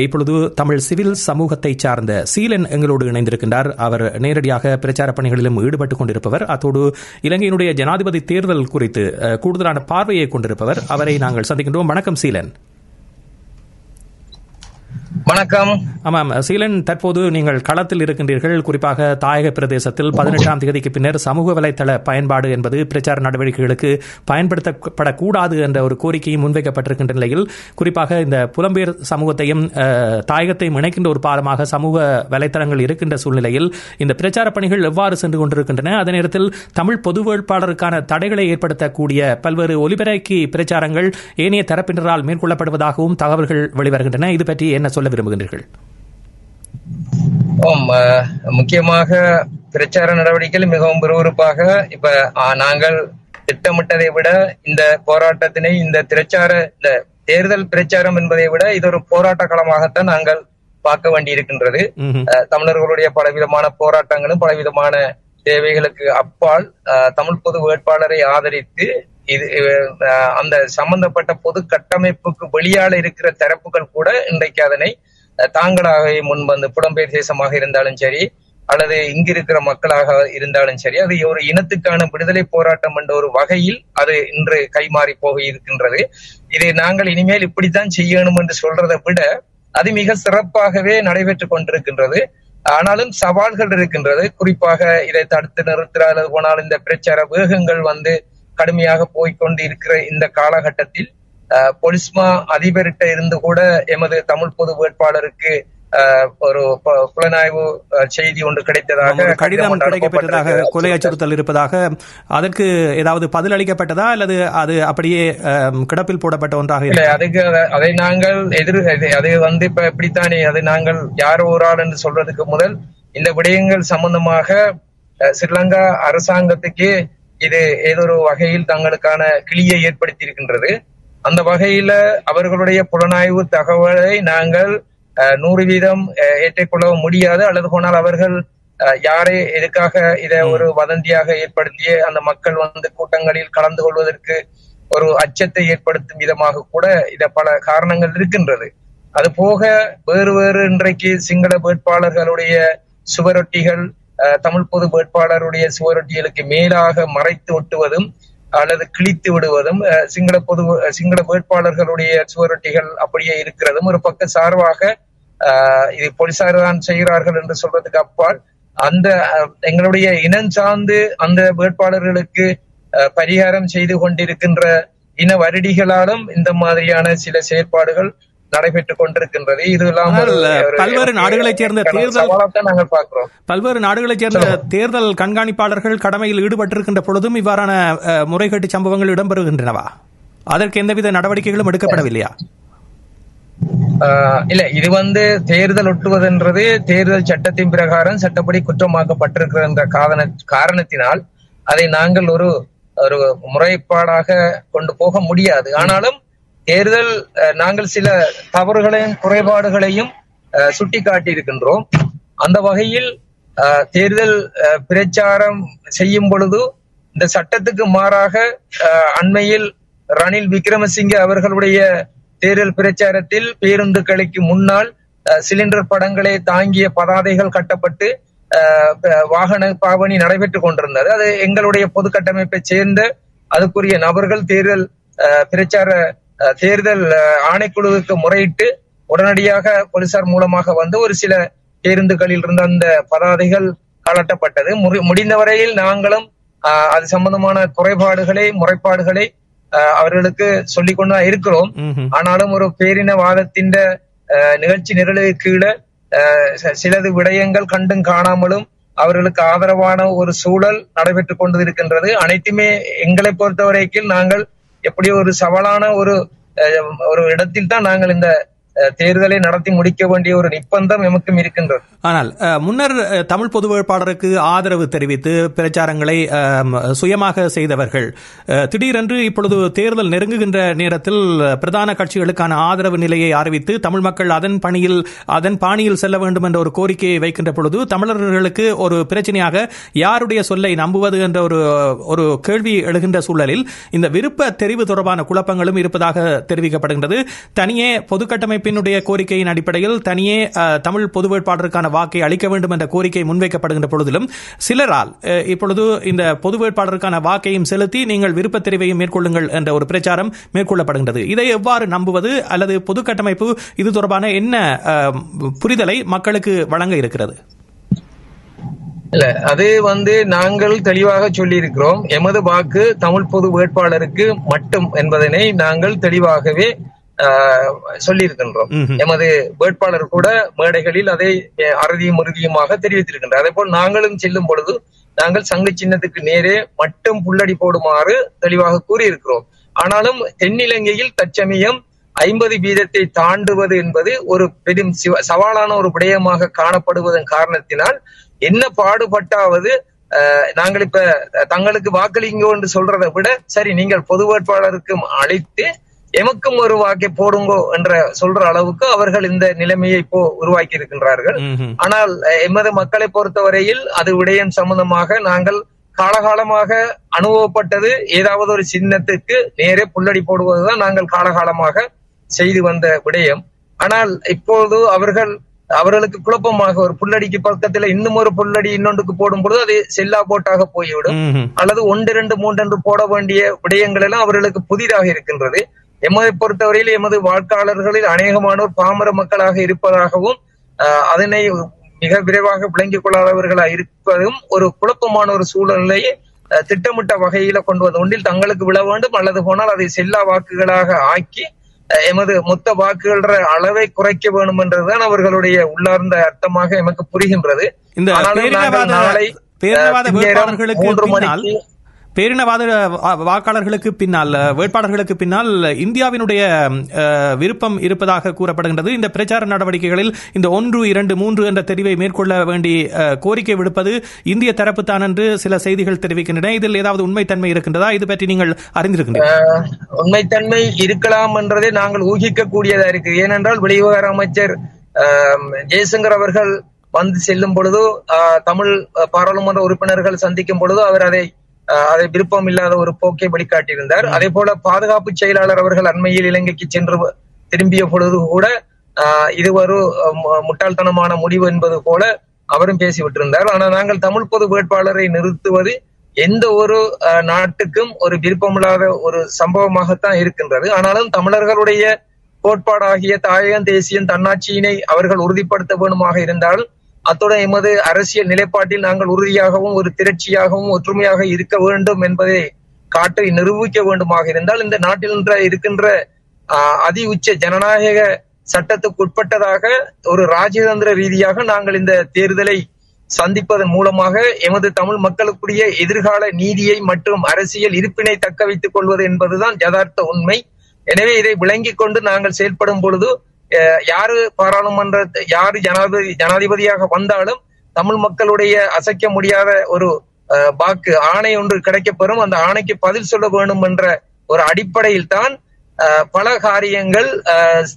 [SPEAKER 5] இப்பொழுது தமிழ் சிவில் சமூகத்தை சார்ந்த சீலன் எங்களோடு இணைந்திருக்கின்றார். அவர் நேரடியாக பிரச்சார பணிகளிலும் ஈடுபட்டுக் கொண்டிருப்பவர். அத்தோடு இலங்கையினுடைய ஜனாதிபதி தேர்தல் குறித்து கூடுதலான பார்வையை கொண்டிருப்பவர். அவரை நாங்கள் சந்திக்கின்றோம். வணக்கம் சீலன்.
[SPEAKER 11] வணக்கம்.
[SPEAKER 5] ஆமாம் சீலன், தற்போது நீங்கள் களத்தில் இருக்கின்றீர்கள். குறிப்பாக தாயக பிரதேசத்தில் 18ஆம் தேதிக்கு பின்னர் சமூக வலைதள பயன்பாடு என்பது பிரச்சார நடவடிக்கைகளுக்கு பயன்படுத்தப்படக்கூடாது என்ற ஒரு கோரிக்கையும் முன்வைக்கப்பட்டிருக்கின்ற நிலையில், குறிப்பாக இந்த புலம்பெயர் சமூகத்தையும் தாயகத்தையும் இணைக்கின்ற ஒரு பாலமாக சமூக வலைதளங்கள் இருக்கின்ற சூழ்நிலையில் இந்த பிரச்சார பணிகள் எவ்வாறு சென்று கொண்டிருக்கின்றன? அதே நேரத்தில் தமிழ் பொது வேட்பாளருக்கான தடைகளை ஏற்படுத்தக்கூடிய பல்வேறு ஒலிபரப்பு பிரச்சாரங்கள் ஏனைய தரப்பினரால் மேற்கொள்ளப்படுவதாகவும் தகவல்கள் வெளிவருகின்றன. இது பற்றி என்ன சொல்ல விரும்புகின்றீர்கள்?
[SPEAKER 11] முக்கியமாக பிரச்சார நடவடிக்கைகள் மிகவும் விறுவிறுப்பாக இப்ப நாங்கள் திட்டமிட்டதை விட இந்த போராட்டத்தினை இந்த தேர்தல் பிரச்சாரம் என்பதை விட இது ஒரு போராட்ட களமாகத்தான் நாங்கள் பார்க்க வேண்டியிருக்கின்றது. தமிழர்களுடைய பலவிதமான போராட்டங்களும் பலவிதமான தேவைகளுக்கு அப்பால் தமிழ் பொது வேட்பாளரை ஆதரித்து இது அந்த சம்பந்தப்பட்ட பொது கட்டமைப்புக்கு வெளியால இருக்கிற தரப்புகள் கூட இன்றைக்கு அதனை தாங்களாகவே முன்வந்து, புலம்பெயர் தேசமாக இருந்தாலும் சரி அல்லது இங்கிருக்கிற மக்களாக இருந்தாலும் சரி, அது ஒரு இனத்துக்கான விடுதலை போராட்டம் என்ற ஒரு வகையில் அது இன்று கைமாறி போக இருக்கின்றது. இதை நாங்கள் இனிமேல் இப்படித்தான் செய்யணும் என்று சொல்றதை விட அது மிக சிறப்பாகவே நடைபெற்றுக் கொண்டிருக்கின்றது. ஆனாலும் சவால்கள் இருக்கின்றது. குறிப்பாக இதை தடுத்து நிறுத்துற அல்லது போனால் இந்த பிரச்சார வேகங்கள் கடுமையாக போய்கொண்டு இருக்கிற இந்த காலகட்டத்தில் பொலிஸ்மா அதிபர்கிட்ட இருந்து கூட எமது தமிழ் பொது வேட்பாளருக்கு ஒரு புலனாய்வு செய்தி ஒன்று கிடைத்ததாக,
[SPEAKER 5] கடிதம் கிடைக்கப்பட்டதாக, கொலை அச்சுறுத்தல் இருப்பதாக, அதற்கு ஏதாவது பதில் அளிக்கப்பட்டதா அல்லது அது அப்படியே கிடப்பில் போடப்பட்ட ஒன்றாக இல்லை?
[SPEAKER 11] அதுக்கு அதை நாங்கள் அது இப்ப எப்படித்தானே அது நாங்கள் யாரோ ஒரு ஆள் என்று சொல்றதுக்கு முதல் இந்த விடயங்கள் சம்பந்தமாக ஸ்ரீலங்கா அரசாங்கத்துக்கு இது ஏதோ ஒரு வகையில் தங்களுக்கான கிளியை ஏற்படுத்தி இருக்கின்றது. அந்த வகையில அவர்களுடைய புலனாய்வு தகவலை நாங்கள் 100% ஏற்றுக்கொள்ள முடியாது. அல்லது போனால் அவர்கள் யாரை எதுக்காக இதை ஒரு வதந்தியாக ஏற்படுத்திய அந்த மக்கள் கூட்டங்களில் கலந்து கொள்வதற்கு ஒரு அச்சத்தை ஏற்படுத்தும் விதமாக கூட இத பல காரணங்கள் இருக்கின்றது. அது போக வேறு இன்றைக்கு சிங்கள வேட்பாளர்களுடைய சுவரொட்டிகள் தமிழ் பொது வேட்பாளருடைய சுவரொட்டிகளுக்கு மேலாக மறைத்து ஒட்டுவதும் அல்லது கிழித்து விடுவதும், சிங்கள வேட்பாளர்களுடைய சுவரொட்டிகள் அப்படியே இருக்கிறதும் ஒரு பக்க சார்பாக இது போலீசார் தான் செய்கிறார்கள் என்று சொல்றதுக்கு அப்பால் அந்த எங்களுடைய இனம் சார்ந்து அந்த வேட்பாளர்களுக்கு பரிகாரம் செய்து கொண்டிருக்கின்ற இன வருடிகளாலும் இந்த மாதிரியான சில செயற்பாடுகள் நடைபெற்றுக் கொண்டிருக்கின்றது. இது
[SPEAKER 5] பல்வேறு நாடுகளைச் சேர்ந்த தேர்தல் கண்காணிப்பாளர்கள் கடமையில் ஈடுபட்டிருக்கின்ற பொழுதும் இவ்வாறான முறைகேட்டு சம்பவங்கள் இடம்பெறுகின்றனவா? அதற்கு எந்தவித நடவடிக்கைகளும் எடுக்கப்படவில்லையா?
[SPEAKER 11] இல்ல, இது தேர்தல் ஒட்டுவதென்றது தேர்தல் சட்டத்தின் பிரகாரம் சட்டப்படி குற்றமாக்கப்பட்டிருக்கிற என்ற காரணத்தினால் அதை நாங்கள் ஒரு முறைப்பாடாக கொண்டு போக முடியாது. ஆனாலும் தேர்தல் நாங்கள் சில தவறுகளையும் குறைபாடுகளையும் சுட்டி காட்டியிருக்கின்றோம். அந்த வகையில் தேர்தல் பிரச்சாரம் செய்யும் பொழுது இந்த சட்டத்துக்கு மாறாக அண்மையில் ரணில் விக்ரமசிங்கே அவர்களுடைய தேர்தல் பிரச்சாரத்தில் பேருந்துகளுக்கு முன்னால் சிலிண்டர் படங்களை தாங்கிய பதாதைகள் கட்டப்பட்டு வாகன பாவனி நடைபெற்றுக் கொண்டிருந்தது. அது எங்களுடைய பொது கட்டமைப்பை சேர்ந்த அதுக்குரிய நபர்கள் தேர்தல் ஆணைக்குழுவுக்கு முறையிட்டு உடனடியாக போலீசார் மூலமாக ஒரு சில பேருந்துகளில் இருந்த அந்த பதாதைகள் கலட்டப்பட்டது. முடிந்த வரையில் நாங்களும் அது சம்பந்தமான முறைப்பாடுகளை அவர்களுக்கு சொல்லிக் கொண்டுதான் இருக்கிறோம். ஆனாலும் ஒரு பேரினவாதத்தின் நிகழ்ச்சி நிரலுக்கு கீழே சிலது விடயங்கள் கண்டும் காணாமலும் அவர்களுக்கு ஆதரவான ஒரு சூழல் நடைபெற்றுக் கொண்டு இருக்கின்றது. அனைத்துமே எங்களை பொறுத்தவரைக்கும் நாங்கள் எப்படி ஒரு சவாலான ஒரு இடத்தில் தான் நாங்கள் இந்த தேர்தலை நடத்தி முடிக்க வேண்டிய ஒரு நிர்பந்தம் எமக்கும் இருக்கின்றது.
[SPEAKER 5] ஆனால் முன்னர் தமிழ் பொது வேட்பாளருக்கு ஆதரவு தெரிவித்து பிரச்சாரங்களை சுயமாக செய்தவர்கள் திடீரென்று இப்பொழுது தேர்தல் நெருங்குகின்ற நேரத்தில் பிரதான கட்சிகளுக்கான ஆதரவு நிலையை அறிவித்து தமிழ் மக்கள் அதன் பாணியில் செல்ல வேண்டும் என்ற ஒரு கோரிக்கையை வைக்கின்ற பொழுது தமிழர்களுக்கு ஒரு பிரச்சனையாக யாருடைய சொல்லை நம்புவது என்ற ஒரு கேள்வி எழுகின்ற சூழலில் இந்த விருப்ப தெரிவு தொடர்பான குழப்பங்களும் இருப்பதாக தெரிவிக்கப்படுகின்றது. தனியே பொது கட்டமைப்பினுடைய கோரிக்கையின் அடிப்படையில் தனியே தமிழ் பொது வேட்பாளருக்கான வாக்கை அளிக்க வேண்டும் என்ற கோரிக்கை முன்வைக்கப்படுகின்ற பொழுதிலும் சிலரால் இப்பொழுது இந்த பொது வேட்பாளருக்கான வாக்கையும் செலுத்தி நீங்கள் விருப்ப தெரிவையும் மேற்கொள்ளுங்கள் என்ற ஒரு பிரச்சாரம் மேற்கொள்ளப்படுகின்றது. இதை எவ்வாறு நம்புவது அல்லது பொது கட்டமைப்பு இது தொடர்பான என்ன புரிதலை மக்களுக்கு வழங்க இருக்கிறது?
[SPEAKER 11] இல்ல, அது நாங்கள் தெளிவாக சொல்லி இருக்கிறோம். எமது வாக்கு தமிழ் பொது வேட்பாளருக்கு மட்டும் என்பதனை நாங்கள் தெளிவாகவே சொல்லி இருக்கின்றோம். எமது வேட்பாளர் கூட மேடைகளில் அதை அறுதியும் உறுதியுமாக தெரிவித்திருக்கின்றார். அதே போல் நாங்களும் செல்லும் பொழுது நாங்கள் சங்கு சின்னத்துக்கு நேரே மட்டும் புள்ளடி போடுமாறு தெளிவாக கூறியிருக்கிறோம். ஆனாலும் தென்னிலங்கையில் தற்சமயம் 50% தாண்டுவது என்பது ஒரு பெரும் சவாலான ஒரு விடயமாக காணப்படுவதன் காரணத்தினால் என்ன பாடுபட்டாவது நாங்கள் இப்ப தங்களுக்கு வாக்களிங்கோ என்று சொல்றதை விட சரி நீங்கள் பொது வேட்பாளருக்கும் அழைத்து எமக்கும் ஒரு வாக்கை போடுங்கோ என்ற சொல்ற அளவுக்கு அவர்கள் இந்த நிலைமையை இப்போ உருவாக்கி இருக்கின்றார்கள். ஆனால் எமது மக்களை பொறுத்தவரையில் அது விடயம் சம்பந்தமாக நாங்கள் காலகாலமாக அனுபவப்பட்டது ஏதாவது ஒரு சின்னத்துக்கு நேரே புள்ளடி போடுவதுதான் நாங்கள் காலகாலமாக செய்து வந்த விடயம். ஆனால் இப்போது அவர்களுக்கு குழப்பமாக ஒரு புள்ளடிக்கு பக்கத்துல இன்னும் ஒரு புள்ளடி இன்னொன்றுக்கு போடும் பொழுது அது செல்லா போட்டாக போய்விடும், அல்லது 1, 2, 3 என்று போட வேண்டிய விடயங்கள் எல்லாம் அவர்களுக்கு புதிதாக இருக்கின்றது. எமதை பொறுத்தவரையில் எமது வாக்காளர்களில் அநேகமானோர் பாமர மக்களாக இருப்பதாகவும் அதனை மிக விரைவாக விளங்கிக் கொள்ளாதவர்களாக இருப்பதும் ஒரு குழப்பமான ஒரு சூழ்நிலையை திட்டமிட்ட வகையில கொண்டு வந்து ஒன்றில் தங்களுக்கு விழ வேண்டும், அல்லது போனால் அதை செல்லா வாக்குகளாக ஆக்கி எமது மொத்த வாக்குகள அளவை குறைக்க வேண்டும் என்றதுதான் அவர்களுடைய உள்ளார்ந்த அர்த்தமாக எமக்கு புரிகின்றது.
[SPEAKER 5] பேரினவாத வாக்காளர்களுக்கு பின்னால் வேட்பாளர்களுக்கு பின்னால் இந்தியாவினுடைய விருப்பம் இருப்பதாக கூறப்படுகின்றது. இந்த பிரச்சார நடவடிக்கைகளில் இந்த 1, 2, 3 என்ற தெரிவை மேற்கொள்ள வேண்டி கோரிக்கை விடுப்பது இந்திய தரப்பு தான் என்று சில செய்திகள் தெரிவிக்கின்றன. இதில் ஏதாவது உண்மைத்தன்மை இருக்கின்றதா? இது பற்றி நீங்கள் அறிந்திருக்கின்றீர்கள்?
[SPEAKER 11] உண்மைத்தன்மை இருக்கலாம் என்றதை நாங்கள் ஊகிக்க கூடியதா இருக்கு. ஏனென்றால் வெளிவிவகார அமைச்சர் ஜெய்சங்கர் அவர்கள் செல்லும் பொழுது தமிழ் பாராளுமன்ற உறுப்பினர்கள் சந்திக்கும் பொழுது அவர் அதை விருப்பம் இல்லாத ஒரு போக்கை வெளிக்காட்டியிருந்தார். அதே போல பாதுகாப்பு செயலாளர் அவர்கள் அண்மையில் இலங்கைக்கு சென்று திரும்பிய பொழுது கூட இது ஒரு முட்டாள்தனமான முடிவு என்பது போல அவரும் பேசிவிட்டிருந்தார். ஆனால் நாங்கள் தமிழ் பொது வேட்பாளரை நிறுத்துவது எந்த ஒரு நாட்டுக்கும் ஒரு விருப்பமில்லாத ஒரு சம்பவமாகத்தான் இருக்கின்றது. ஆனாலும் தமிழர்களுடைய கோட்பாடாகிய தாயகம் தேசியம் தன்னாட்சியினை அவர்கள் உறுதிப்படுத்த வேண்டுமாக இருந்தால் அத்துடன் எமது அரசியல் நிலைப்பாட்டில் நாங்கள் உறுதியாகவும் ஒரு திரட்சியாகவும் ஒற்றுமையாக இருக்க வேண்டும் என்பதை காட்டி நிரூபிக்க வேண்டுமாக இருந்தால் இந்த நாட்டில் இருக்கின்ற அதி உச்ச ஜனநாயக சட்டத்துக்கு உட்பட்டதாக ஒரு ராஜதந்திர ரீதியாக நாங்கள் இந்த தேர்தலை சந்திப்பதன் மூலமாக எமது தமிழ் மக்களுக்குரிய எதிர்கால நீதியை மற்றும் அரசியல் இருப்பினை தக்க வைத்துக் கொள்வது என்பதுதான் யதார்த்த உண்மை. எனவே இதை விளங்கிக் கொண்டு நாங்கள் செயல்படும் பொழுது யாரு பாராளுமன்ற யாரு ஜனாதிபதியாக வந்தாலும் தமிழ் மக்களுடைய அசைக்க முடியாத ஒரு வாக்கு ஆணை ஒன்று கிடைக்கப்பெறும். அந்த ஆணைக்கு பதில் சொல்ல வேண்டும் என்ற ஒரு அடிப்படையில் தான் பல காரியங்கள்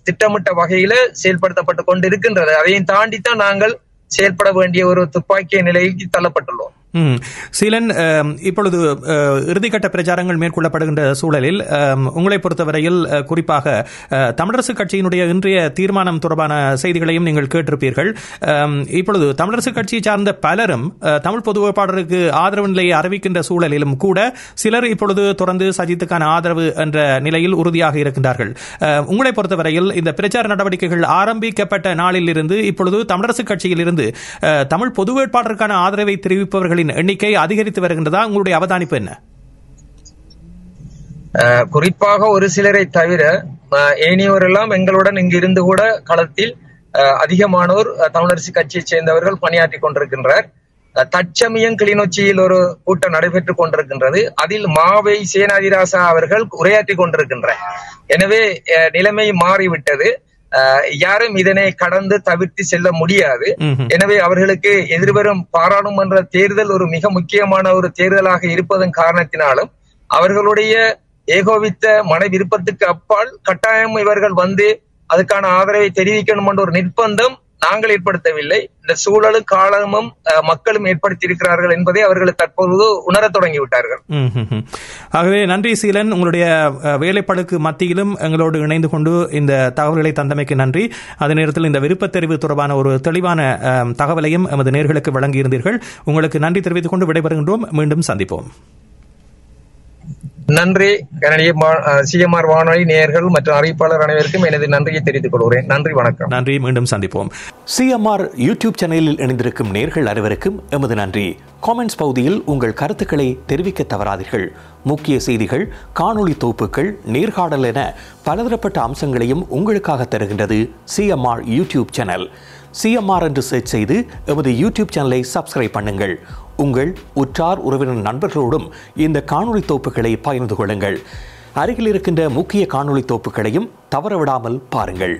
[SPEAKER 11] திட்டமிட்ட வகையில செயல்படுத்தப்பட்டு கொண்டிருக்கின்றது. அதையும் தாண்டித்தான் நாங்கள் செயல்பட வேண்டிய ஒரு துப்பாக்கிய நிலைக்கு தள்ளப்பட்டுள்ளோம்.
[SPEAKER 5] சீலன், இப்பொழுது இறுதிக்கட்ட பிரச்சாரங்கள் மேற்கொள்ளப்படுகின்ற சூழலில் உங்களை பொறுத்தவரையில் குறிப்பாக தமிழரசு கட்சியினுடைய இன்றைய தீர்மானம் தொடர்பான செய்திகளையும் நீங்கள் கேட்டிருப்பீர்கள். இப்பொழுது தமிழரசு கட்சியை சார்ந்த பலரும் தமிழ் பொது வேட்பாளருக்கு ஆதரவு நிலையை அறிவிக்கின்ற சூழலிலும் கூட சிலர் இப்பொழுது தொடர்ந்து சஜித்துக்கான ஆதரவு என்ற நிலையில் உறுதியாக இருக்கின்றார்கள். உங்களை பொறுத்தவரையில் இந்த பிரச்சார நடவடிக்கைகள் ஆரம்பிக்கப்பட்ட நாளில் இருந்து இப்பொழுது தமிழரசு கட்சியில் இருந்து தமிழ் பொது வேட்பாளருக்கான ஆதரவை தெரிவிப்பவர்களின் எண்ணிக்கை அதிகரித்து வருகின்றதா? உங்களுடைய அவதானிப்பு என்ன?
[SPEAKER 11] குறிப்பாக ஒரு சிலரை தவிர ஏனையோரெல்லாம் எங்களுடன் இங்கிருந்து கூட களத்தில் அதிகமானோர் தமிழரசு கட்சியை சேர்ந்தவர்கள் பணியாற்றி கொண்டிருக்கின்றனர். தற்சமயம் கிளிநொச்சியில் ஒரு கூட்டம் நடைபெற்றுக் கொண்டிருக்கின்றது. அதில் மாவை சேனாதிராசா அவர்கள் உரையாற்றி கொண்டிருக்கின்றார். எனவே நிலைமை மாறிவிட்டது. யாரும் இதனை கடந்து தவிர்த்து செல்ல முடியாது. எனவே அவர்களுக்கு எதிர்வரும் பாராளுமன்ற தேர்தல் ஒரு மிக முக்கியமான ஒரு தேர்தலாக இருப்பதன் காரணத்தினாலும் அவர்களுடைய ஏகோபித்த மன விருப்பத்துக்கு அப்பால் கட்டாயம் இவர்கள் வந்து அதுக்கான ஆதரவை தெரிவிக்கணும் என்ற ஒரு நிர்பந்தம் நாங்கள் ஏற்படுத்தவில்லை. இந்த சூழலும் காலமும் மக்களும் ஏற்படுத்தி இருக்கிறார்கள் என்பதை அவர்கள் தற்போது உணரத் தொடங்கிவிட்டார்கள்.
[SPEAKER 5] ஆகவே நன்றி சீலன், உங்களுடைய வேலைப்பளுக்கு மத்தியிலும் எங்களோடு இணைந்து கொண்டு இந்த தகவல்களை தந்தமைக்கு நன்றி. அதே நேரத்தில் இந்த விருப்பத் தெரிவு தொடர்பான ஒரு தெளிவான தகவலையும் எமது நேர்களுக்கு வழங்கியிருந்தீர்கள். உங்களுக்கு நன்றி தெரிவித்துக் கொண்டு விடைபெறுகின்றோம். மீண்டும் சந்திப்போம்.
[SPEAKER 11] நன்றி. கனடிய சிஎம்ஆர் வானொலி நேயர்கள் மற்றும் அறிவிப்பாளர் அனைவருக்கும் எனது நன்றியை தெரிவித்துக் கொள்கிறேன். நன்றி, வணக்கம்.
[SPEAKER 5] நன்றி, மீண்டும் சந்திப்போம். சிஎம்ஆர் யூடியூப் சேனலில் இணைந்திருக்கும் நேயர்கள் அனைவருக்கும் எமது நன்றி. காமெண்ட்ஸ் பகுதியில் உங்கள் கருத்துக்களை தெரிவிக்க தவறாதீர்கள். முக்கிய செய்திகள், காணொளி தொகுப்புகள், நேர்காணல் என பலதரப்பட்ட அம்சங்களையும் உங்களுக்காக தருகின்றது சிஎம்ஆர் யூடியூப் சேனல். சிஎம்ஆர் என்று சர்ச் செய்து எமது யூடியூப் சேனலை சப்ஸ்கிரைப் பண்ணுங்கள். உங்கள் உற்றார் உறவினர் நண்பர்களோடும் இந்த காணொளி தொகுப்புகளை பகிர்ந்து கொள்ளுங்கள். அருகில் இருக்கின்ற முக்கிய காணொளி தொகுப்புகளையும் தவறவிடாமல் பாருங்கள்.